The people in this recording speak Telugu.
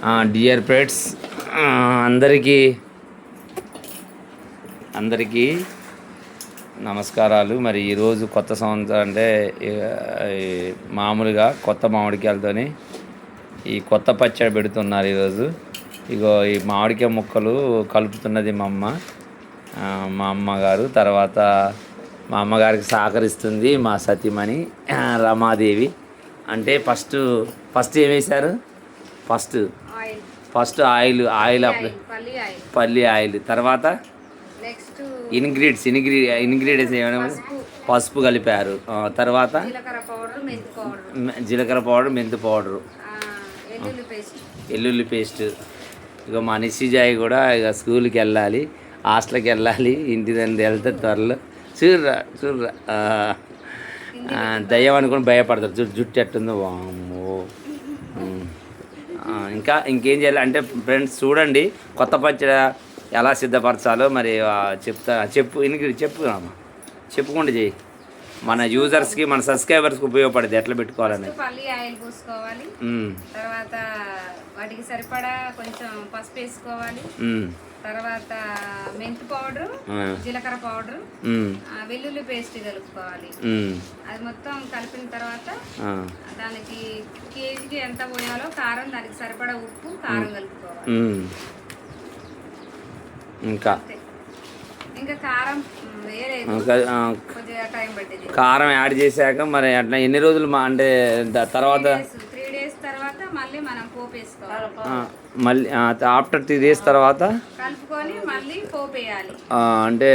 డియర్ ఫ్రెండ్స్, అందరికీ అందరికీ నమస్కారాలు. మరి ఈరోజు కొత్త సంవత్సరం అంటే మామూలుగా కొత్త మామిడికాయలతోని ఈ కొత్త పచ్చడి పెడుతున్నారు ఈరోజు. ఇగో ఈ మామిడికాయ ముక్కలు కలుపుతున్నది మా అమ్మగారు. తర్వాత మా అమ్మగారికి సహకరిస్తుంది మా సతీమణి రమాదేవి. అంటే ఫస్ట్ ఏం వేశారు? ఫస్ట్ ఆయిల్ పల్లి ఆయిల్, తర్వాత ఇంగ్రీడియంట్స్ ఏమైనా పసుపు కలిపారు. తర్వాత జీలకర్ర పౌడర్, మెంతి పౌడరు, వెల్లుల్లి పేస్ట్. ఇక మా నిశ్చిజాయి కూడా ఇక స్కూల్కి వెళ్ళాలి, హాస్టల్కి వెళ్ళాలి, ఇంటి దగ్గర వెళ్తే త్వరలో చూర్రా దయ్యం అనుకుని భయపడతారు. జుట్టు ఎట్టుందో వామ్మో. ఇంకేం చేయాలి అంటే ఫ్రెండ్స్ చూడండి, కొత్త పచ్చడి ఎలా సిద్ధపరచాలో మరి చెప్పుకుంటూ చేయి. మన యూజర్స్కి, మన సబ్స్క్రైబర్స్కి ఉపయోగపడుతుంది ఎట్లా పెట్టుకోవాలని. పల్లి ఆయిల్ పోసుకోవాలి, తర్వాత వాటికి సరిపడా కొంచెం పసుపు వేసుకోవాలి, తర్వాత మెంతి పౌడర్, జీలకర్ర పౌడర్, వెల్లుల్లి పేస్ట్ కలుపుకోవాలి. అది మొత్తం కలిపిన తర్వాత దానికి కేజీకి ఎంత పోయాలో కారం, దానికి సరిపడా ఉప్పు, కారం కలుపుకోవాలి. ఇంకా కారం కారం యాడ్ చేశాక మరి అట్లా ఎన్ని రోజులు అంటే తర్వాత 3 days తర్వాత మళ్ళీ మనం పోపు వేసుకోవాలి. మళ్ళీ ఆఫ్టర్ 3 days తర్వాత కలుపుకొని మళ్ళీ పోపు వేయాలి. అంటే